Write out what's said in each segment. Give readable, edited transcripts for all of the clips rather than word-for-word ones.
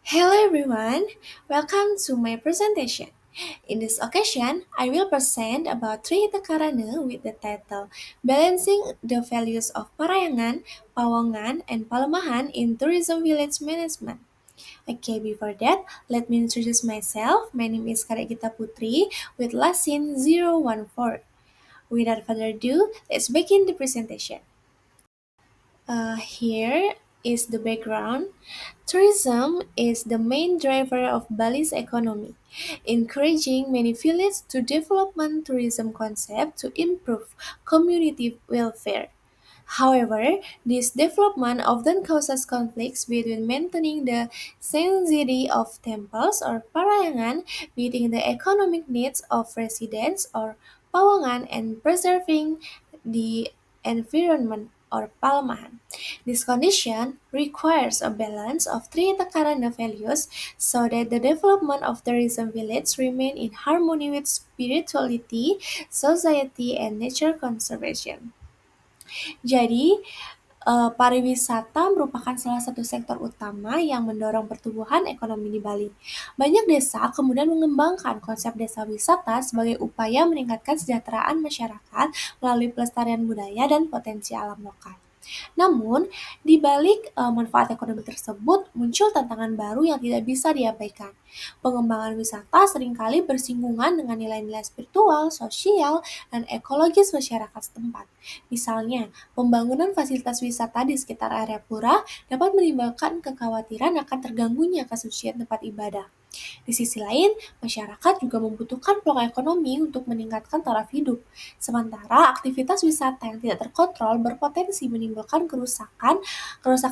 Hello everyone, welcome to my presentation. In this occasion, I will present about Tri Takarana with the title Balancing the Values of Parayangan, Pawongan, and Palemahan in Tourism Village Management. Okay, before that, let me introduce myself. My name is Karegita Putri with last name 014. Without further ado, let's begin the presentation. Here is the background. Tourism is the main driver of Bali's economy, encouraging many villages to development tourism concept to improve community welfare. However, this development often causes conflicts between maintaining the sanctity of temples or parayangan, meeting the economic needs of residents or pawangan, and preserving the environment or palemahan. This condition requires a balance of three Takarana values so that the development of tourism village remain in harmony with spirituality, society, and nature conservation. Jadi, pariwisata merupakan salah satu sektor utama yang mendorong pertumbuhan ekonomi di Bali. Banyak desa kemudian mengembangkan konsep desa wisata sebagai upaya meningkatkan kesejahteraan masyarakat melalui pelestarian budaya dan potensi alam lokal. Namun, di balik manfaat ekonomi tersebut, muncul tantangan baru yang tidak bisa diabaikan. Pengembangan wisata seringkali bersinggungan dengan nilai-nilai spiritual, sosial, dan ekologis masyarakat setempat. Misalnya, pembangunan fasilitas wisata di sekitar area pura dapat menimbulkan kekhawatiran akan terganggunya kesucian tempat ibadah. Di sisi lain, masyarakat juga membutuhkan peluang ekonomi untuk meningkatkan taraf hidup. Sementara aktivitas wisata yang tidak terkontrol berpotensi menimbulkan kerusakan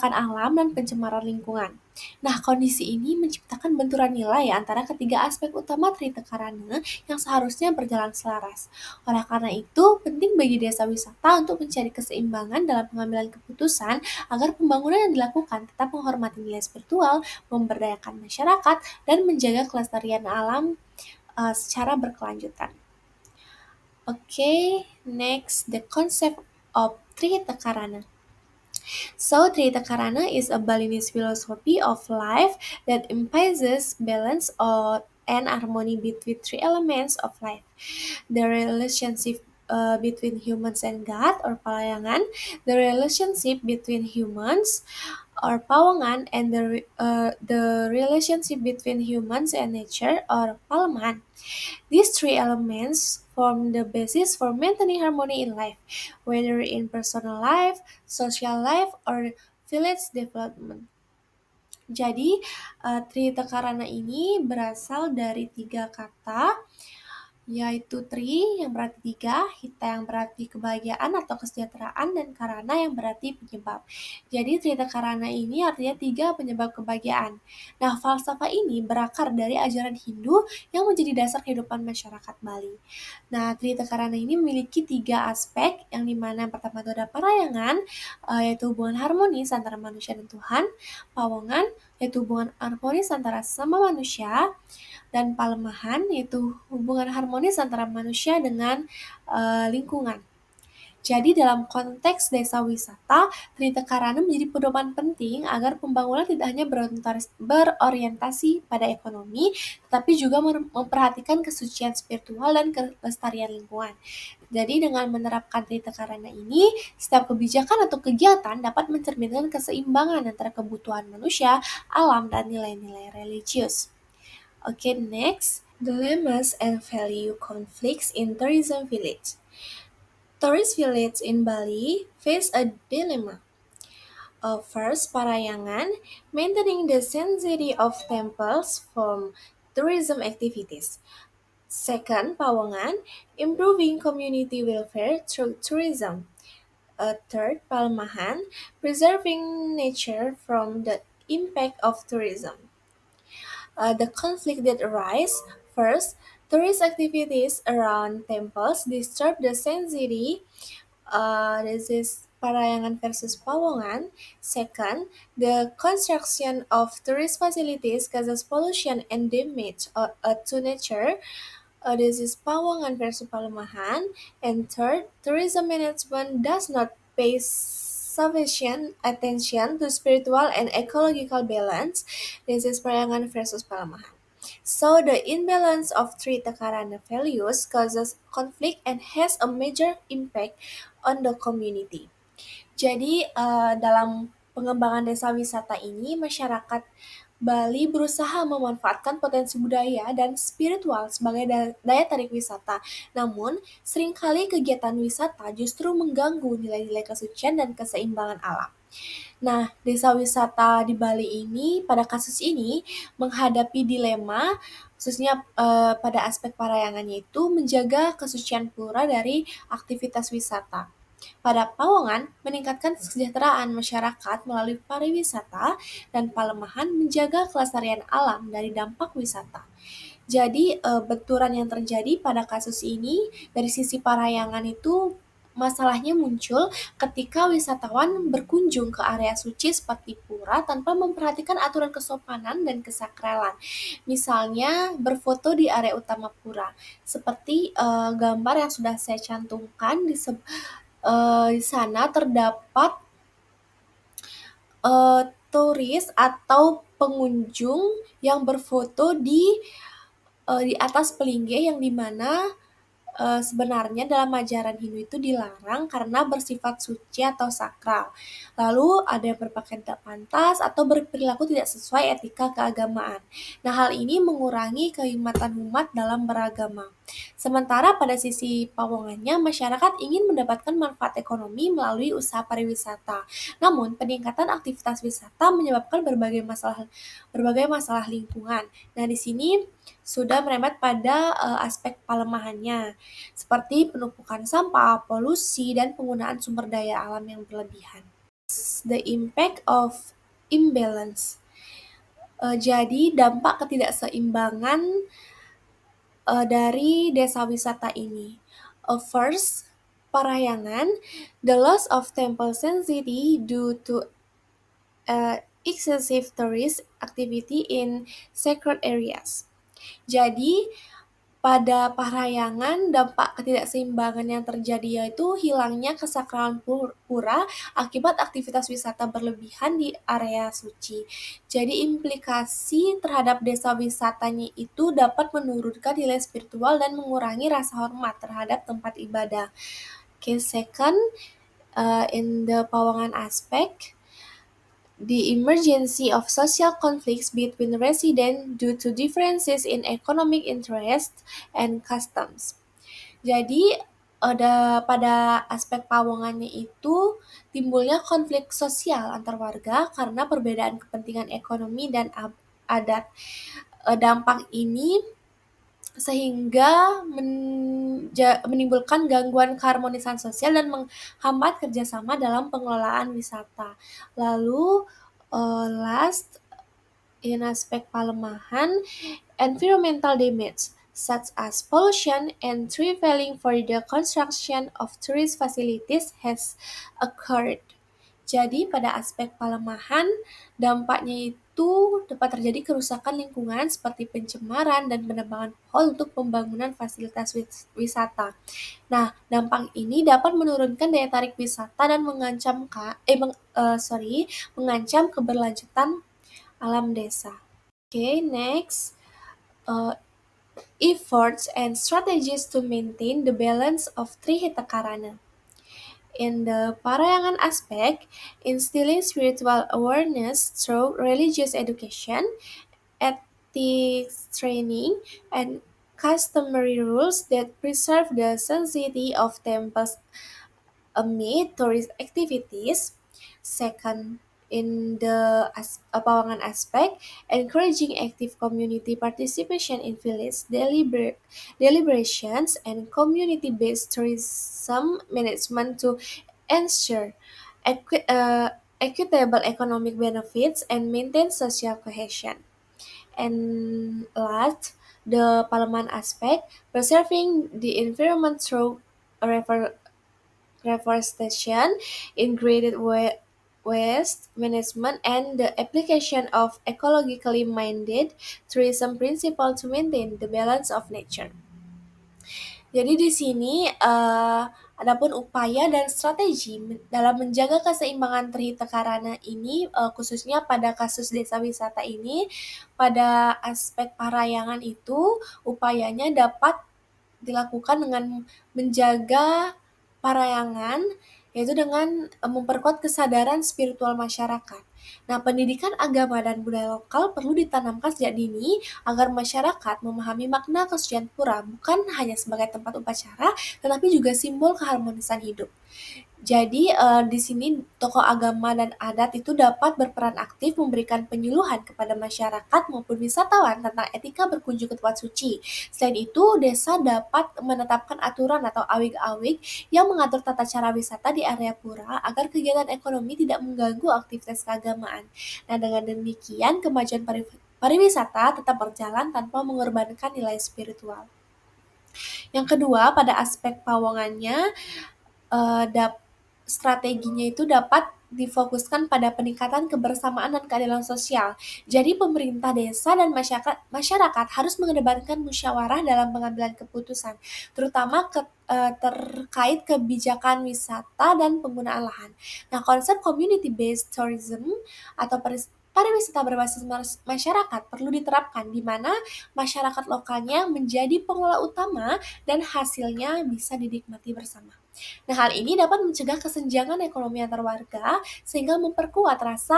alam dan pencemaran lingkungan. Nah, kondisi ini menciptakan benturan nilai antara ketiga aspek utama Trita Karana yang seharusnya berjalan selaras. Oleh karena itu, penting bagi desa wisata untuk mencari keseimbangan dalam pengambilan keputusan agar pembangunan yang dilakukan tetap menghormati nilai spiritual, memberdayakan masyarakat, dan menjaga kelestarian alam secara berkelanjutan. Okay, next the concept of Trita Karana. So, Trita Karana is a Balinese philosophy of life that emphasizes balance and harmony between three elements of life: the relationship between humans and God or palayangan, the relationship between humans or pawangan, and the relationship between humans and nature or palman. These three elements form the basis for maintaining harmony in life, whether in personal life, social life, or village development. Jadi, Trita Karana ini berasal dari tiga kata, yaitu tri yang berarti tiga, hita yang berarti kebahagiaan atau kesejahteraan, dan karana yang berarti penyebab. Jadi Trita Karana ini artinya tiga penyebab kebahagiaan. Nah, falsafah ini berakar dari ajaran Hindu yang menjadi dasar kehidupan masyarakat Bali. Nah, Trita Karana ini memiliki tiga aspek, yang dimana yang pertama itu ada parayangan, yaitu hubungan harmonis antara manusia dan Tuhan, pawongan, yaitu hubungan harmonis antara sesama manusia, dan palemahan yaitu hubungan harmonis antara manusia dengan lingkungan. Jadi dalam konteks desa wisata, Trita Karana menjadi pedoman penting agar pembangunan tidak hanya berorientasi pada ekonomi, tetapi juga memperhatikan kesucian spiritual dan kelestarian lingkungan. Jadi dengan menerapkan Trita Karana ini, setiap kebijakan atau kegiatan dapat mencerminkan keseimbangan antara kebutuhan manusia, alam, dan nilai-nilai religius. Okay, next, dilemmas and value conflicts in tourism village. Tourist village in Bali face a dilemma. First, Parayangan, maintaining the sanctity of temples from tourism activities. Second, Pawongan, improving community welfare through tourism. Third, Palmahan, preserving nature from the impact of tourism. The conflict that arise. First, tourist activities around temples disturb the sanctity. This is Parayangan versus Pawongan. Second, the construction of tourist facilities causes pollution and damage to nature. This is Pawongan versus Palemahan. And third, tourism management does not pay sufficient attention to spiritual and ecological balance. This is Parayangan versus Palemahan. So the imbalance of three Takarana values causes conflict and has a major impact on the community. Jadi dalam pengembangan desa wisata ini, masyarakat Bali berusaha memanfaatkan potensi budaya dan spiritual sebagai daya tarik wisata. Namun, seringkali kegiatan wisata justru mengganggu nilai-nilai kesucian dan keseimbangan alam. Nah, desa wisata di Bali ini pada kasus ini menghadapi dilema khususnya pada aspek parayangannya itu menjaga kesucian pura dari aktivitas wisata. Pada Pawongan, meningkatkan kesejahteraan masyarakat melalui pariwisata dan Palemahan menjaga kelestarian alam dari dampak wisata. Jadi benturan yang terjadi pada kasus ini dari sisi parayangan itu masalahnya muncul ketika wisatawan berkunjung ke area suci seperti pura tanpa memperhatikan aturan kesopanan dan kesakralan. Misalnya berfoto di area utama pura, seperti gambar yang sudah saya cantumkan di sana terdapat turis atau pengunjung yang berfoto di atas pelinggih yang dimana sebenarnya dalam ajaran Hindu itu dilarang karena bersifat suci atau sakral. Lalu ada yang berpakaian tidak pantas atau berperilaku tidak sesuai etika keagamaan. Nah, hal ini mengurangi kehormatan umat dalam beragama. Sementara pada sisi pawongannya, masyarakat ingin mendapatkan manfaat ekonomi melalui usaha pariwisata. Namun, peningkatan aktivitas wisata menyebabkan berbagai masalah lingkungan. Nah, di sini sudah merembet pada aspek pelemahannya, seperti penumpukan sampah, polusi, dan penggunaan sumber daya alam yang berlebihan. The impact of imbalance. Jadi dampak ketidakseimbangan dari desa wisata ini. First, Parayangan, the loss of temple sanctity due to excessive tourist activity in sacred areas. Jadi, pada Parayangan, dampak ketidakseimbangan yang terjadi yaitu hilangnya kesakralan pura akibat aktivitas wisata berlebihan di area suci. Jadi implikasi terhadap desa wisatanya itu dapat menurunkan nilai spiritual dan mengurangi rasa hormat terhadap tempat ibadah. Okay, second, in the Pawangan aspect, the emergency of social conflicts between residents due to differences in economic interest and customs. Jadi pada aspek pawongannya itu timbulnya konflik sosial antar warga karena perbedaan kepentingan ekonomi dan adat. Dampak ini sehingga menimbulkan gangguan keharmonisan sosial dan menghambat kerjasama dalam pengelolaan wisata. Lalu last in aspek Palemahan, environmental damage such as pollution and tree felling for the construction of tourist facilities has occurred. Jadi pada aspek Palemahan, dampaknya itu dapat terjadi kerusakan lingkungan seperti pencemaran dan penebangan pohon untuk pembangunan fasilitas wisata. Nah, dampak ini dapat menurunkan daya tarik wisata dan mengancam keberlanjutan alam desa. Okay, next, efforts and strategies to maintain the balance of Trihita Karana. In the Parayangan aspect, instilling spiritual awareness through religious education, ethics training, and customary rules that preserve the sanctity of temples amid tourist activities. Second, in the Pawangan aspect, encouraging active community participation in village deliberations and community-based tourism management to ensure equitable economic benefits and maintain social cohesion. And last, the Palaman aspect, preserving the environment through reforestation, integrated waste management, and the application of ecologically minded tourism principle to maintain the balance of nature. Jadi di sini Adapun upaya dan strategi dalam menjaga keseimbangan Trihita Karana ini, khususnya pada kasus desa wisata ini, pada aspek parayangan itu, upayanya dapat dilakukan dengan menjaga parayangan, yaitu dengan memperkuat kesadaran spiritual masyarakat. Nah, pendidikan agama dan budaya lokal perlu ditanamkan sejak dini agar masyarakat memahami makna kesucian pura bukan hanya sebagai tempat upacara, tetapi juga simbol keharmonisan hidup. Jadi, di sini tokoh agama dan adat itu dapat berperan aktif memberikan penyuluhan kepada masyarakat maupun wisatawan tentang etika berkunjung ke tempat suci. Selain itu, desa dapat menetapkan aturan atau awik-awik yang mengatur tata cara wisata di area pura agar kegiatan ekonomi tidak mengganggu aktivitas keagamaan. Nah, dengan demikian kemajuan pariwisata tetap berjalan tanpa mengorbankan nilai spiritual. Yang kedua, pada aspek pawongannya, strateginya itu dapat difokuskan pada peningkatan kebersamaan dan keadilan sosial. Jadi pemerintah desa dan masyarakat harus mengedepankan musyawarah dalam pengambilan keputusan, terutama terkait kebijakan wisata dan penggunaan lahan. Nah, konsep community based tourism atau pariwisata berbasis masyarakat perlu diterapkan di mana masyarakat lokalnya menjadi pengelola utama dan hasilnya bisa dinikmati bersama. Nah, hal ini dapat mencegah kesenjangan ekonomi antar warga sehingga memperkuat rasa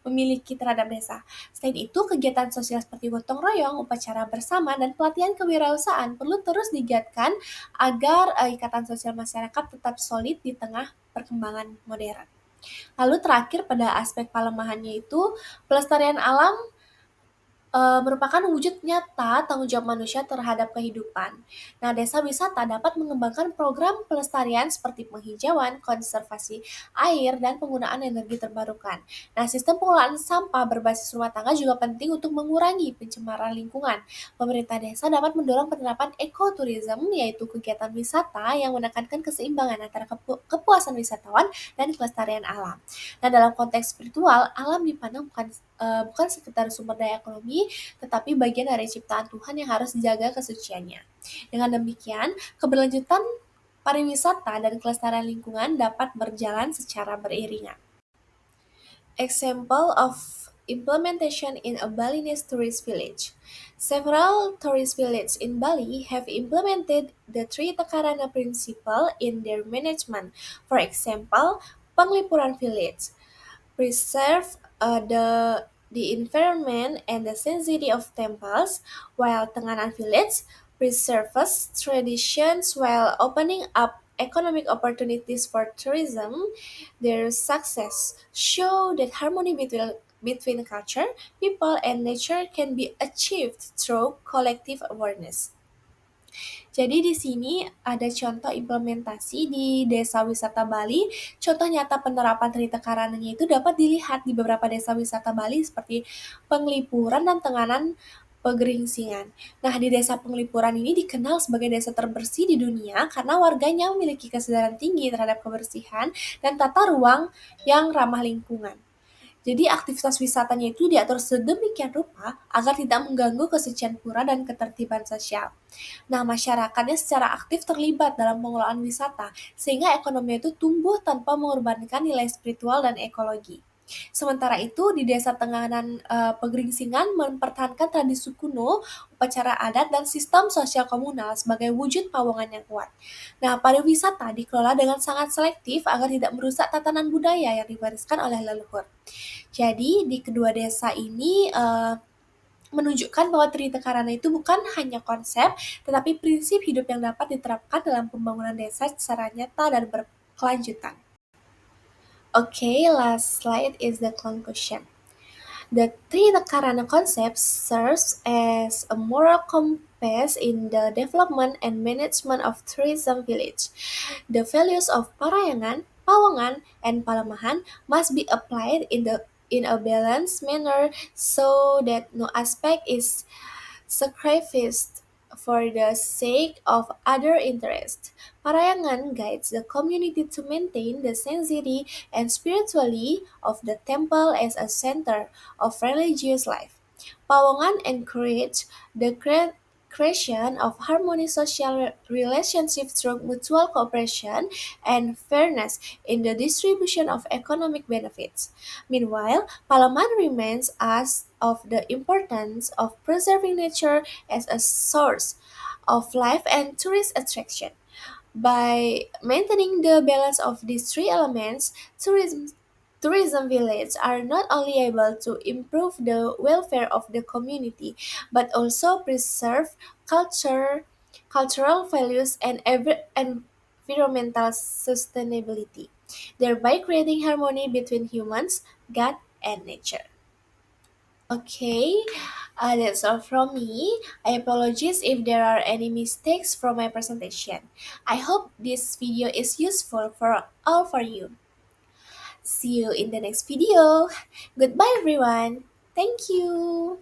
memiliki terhadap desa. Selain itu, kegiatan sosial seperti gotong royong, upacara bersama, dan pelatihan kewirausahaan perlu terus digiatkan agar ikatan sosial masyarakat tetap solid di tengah perkembangan modern. Lalu terakhir pada aspek pelemahannya itu, pelestarian alam merupakan wujud nyata tanggung jawab manusia terhadap kehidupan. Nah, desa wisata dapat mengembangkan program pelestarian seperti penghijauan, konservasi air, dan penggunaan energi terbarukan. Nah, sistem pengelolaan sampah berbasis rumah tangga juga penting untuk mengurangi pencemaran lingkungan. Pemerintah desa dapat mendorong penerapan ekoturism, yaitu kegiatan wisata yang menekankan keseimbangan antara kepuasan wisatawan dan kelestarian alam. Nah, dalam konteks spiritual, alam dipandang bukan sekedar sumber daya ekonomi, tetapi bagian dari ciptaan Tuhan yang harus dijaga kesuciannya. Dengan demikian, keberlanjutan pariwisata dan kelestarian lingkungan dapat berjalan secara beriringan. Example of implementation in a Balinese tourist village. Several tourist villages in Bali have implemented the Tri Takarana principle in their management. For example, Penglipuran Village preserve the environment and the sanctity of temples, while Tenganan Village preserves traditions while opening up economic opportunities for tourism. Their success show that harmony between culture, people, and nature can be achieved through collective awareness. Jadi di sini ada contoh implementasi di desa wisata Bali. Contoh nyata penerapan Trita Karananya itu dapat dilihat di beberapa desa wisata Bali seperti Penglipuran dan Tenganan Pegeringsingan. Nah, di desa Penglipuran ini dikenal sebagai desa terbersih di dunia karena warganya memiliki kesadaran tinggi terhadap kebersihan dan tata ruang yang ramah lingkungan. Jadi aktivitas wisatanya itu diatur sedemikian rupa agar tidak mengganggu kesucian pura dan ketertiban sosial. Nah, masyarakatnya secara aktif terlibat dalam pengelolaan wisata, sehingga ekonomi itu tumbuh tanpa mengorbankan nilai spiritual dan ekologi. Sementara itu, di desa Tenganan Pegeringsingan mempertahankan tradisi kuno, upacara adat, dan sistem sosial komunal sebagai wujud pawongan yang kuat. Nah, pariwisata dikelola dengan sangat selektif agar tidak merusak tatanan budaya yang diwariskan oleh leluhur. Jadi di kedua desa ini menunjukkan bahwa Trita Karana itu bukan hanya konsep, tetapi prinsip hidup yang dapat diterapkan dalam pembangunan desa secara nyata dan berkelanjutan. Okay, last slide is the conclusion. The Trita Karana concept serves as a moral compass in the development and management of tourism village. The values of Parayangan, Pawongan, and Palemahan must be applied in a balanced manner so that no aspect is sacrificed for the sake of other interests. Parayangan guides the community to maintain the sanctity and spirituality of the temple as a center of religious life. Pawongan encourage the creation of harmonious social relationships through mutual cooperation and fairness in the distribution of economic benefits. Meanwhile, Palaman reminds us of the importance of preserving nature as a source of life and tourist attraction. By maintaining the balance of these three elements, tourism villages are not only able to improve the welfare of the community, but also preserve culture, cultural values and environmental sustainability, thereby creating harmony between humans, God, and nature. Okay, that's all from me. I apologize if there are any mistakes from my presentation. I hope this video is useful for all for you. See you in the next video. Goodbye everyone. Thank you.